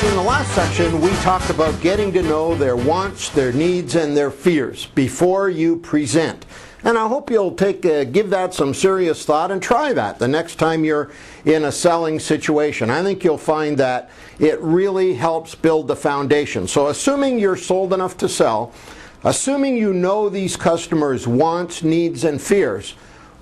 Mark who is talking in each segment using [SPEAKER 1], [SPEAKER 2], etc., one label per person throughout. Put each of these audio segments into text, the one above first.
[SPEAKER 1] right, in the last section we talked about getting to know their wants, their needs, and their fears before you present. And I hope you'll give that some serious thought and try that the next time you're in a selling situation. I think you'll find that it really helps build the foundation. So assuming you're sold enough to sell, assuming you know these customers' wants, needs, and fears,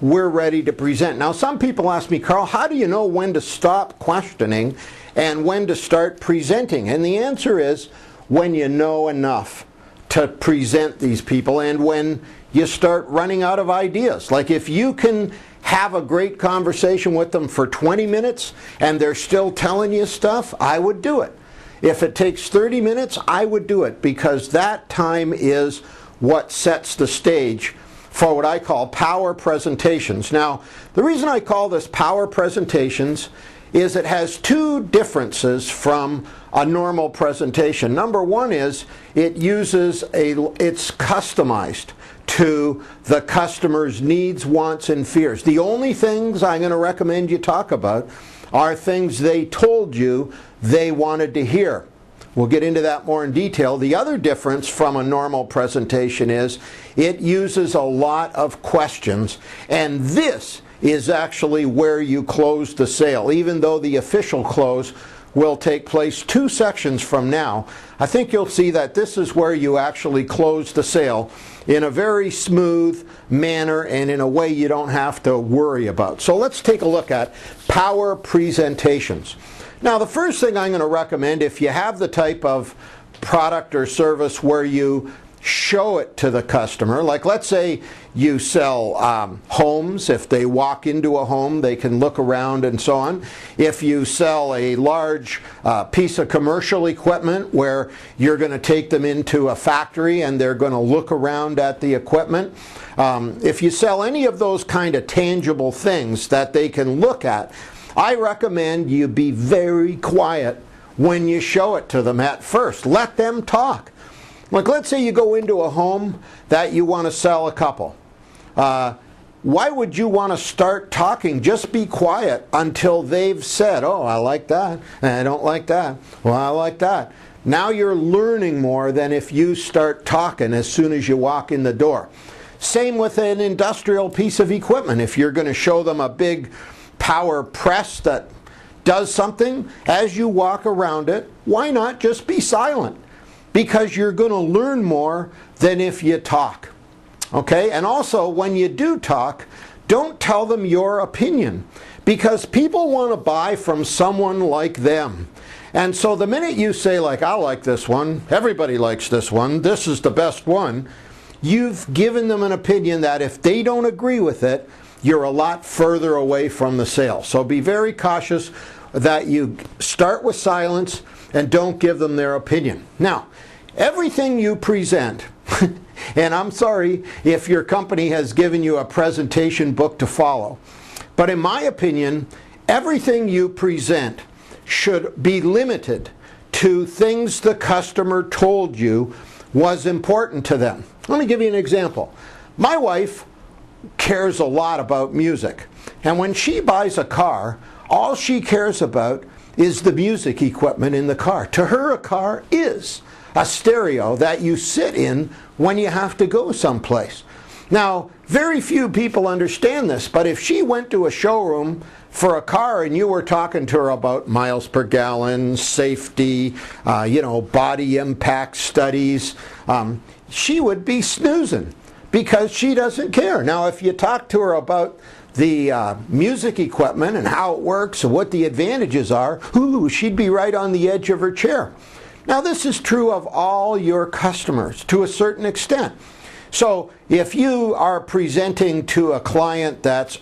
[SPEAKER 1] we're ready to present. Now, some people ask me, Carl, how do you know when to stop questioning and when to start presenting? And the answer is when you know enough to present these people and when you start running out of ideas. Like if you can have a great conversation with them for 20 minutes and they're still telling you stuff, I would do it. If it takes 30 minutes, I would do it, because that time is what sets the stage for what I call power presentations. Now, the reason I call this power presentations is it has two differences from a normal presentation. Number one is it's customized to the customer's needs, wants, and fears. The only things I'm going to recommend you talk about are things they told you they wanted to hear. We'll get into that more in detail. The other difference from a normal presentation is it uses a lot of questions, and this is actually where you close the sale, even though the official close will take place 2 sections from now. I think you'll see that this is where you actually close the sale in a very smooth manner and in a way you don't have to worry about. So let's take a look at power presentations. Now, the first thing I'm going to recommend, if you have the type of product or service where you show it to the customer, like let's say you sell homes. If they walk into a home, they can look around and so on. If you sell a large piece of commercial equipment where you're going to take them into a factory and they're going to look around at the equipment. If you sell any of those kind of tangible things that they can look at, I recommend you be very quiet when you show it to them at first. Let them talk. Like let's say you go into a home that you want to sell a couple. Why would you want to start talking? Just be quiet until they've said, oh, I like that, and I don't like that. Well, I like that. Now you're learning more than if you start talking as soon as you walk in the door. Same with an industrial piece of equipment. If you're going to show them a big power press that does something, as you walk around it, why not just be silent? Because you're going to learn more than if you talk. Okay? And also, when you do talk, don't tell them your opinion, because people want to buy from someone like them. And so the minute you say, like, I like this one, everybody likes this one, this is the best one, you've given them an opinion that if they don't agree with it, you're a lot further away from the sale. So be very cautious that you start with silence and don't give them their opinion. Now, everything you present, and I'm sorry if your company has given you a presentation book to follow, but in my opinion, everything you present should be limited to things the customer told you was important to them. Let me give you an example. My wife cares a lot about music, and when she buys a car, all she cares about is the music equipment in the car. To her, a car is a stereo that you sit in when you have to go someplace. Now, very few people understand this, but if she went to a showroom for a car and you were talking to her about miles per gallon, safety, body impact studies, she would be snoozing because she doesn't care. Now, if you talk to her about the music equipment and how it works and what the advantages are, she'd be right on the edge of her chair. Now, this is true of all your customers to a certain extent. So if you are presenting to a client that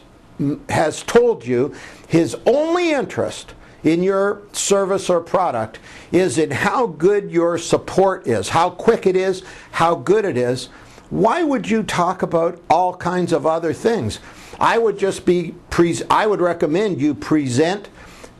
[SPEAKER 1] has told you his only interest in your service or product is in how good your support is, how quick it is, how good it is, why would you talk about all kinds of other things? I would recommend you present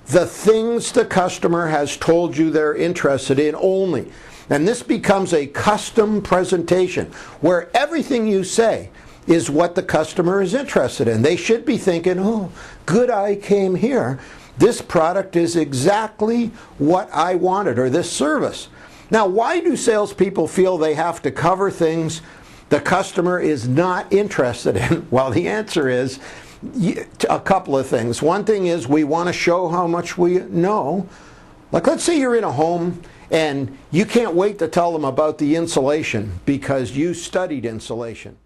[SPEAKER 1] the things the customer has told you they're interested in only. And this becomes a custom presentation where everything you say is what the customer is interested in. They should be thinking, oh, good I came here this product is exactly what I wanted, or this service. Now, why do salespeople feel they have to cover things the customer is not interested in? Well, the answer is a couple of things. One thing is we want to show how much we know. Like, let's say you're in a home and you can't wait to tell them about the insulation because you studied insulation.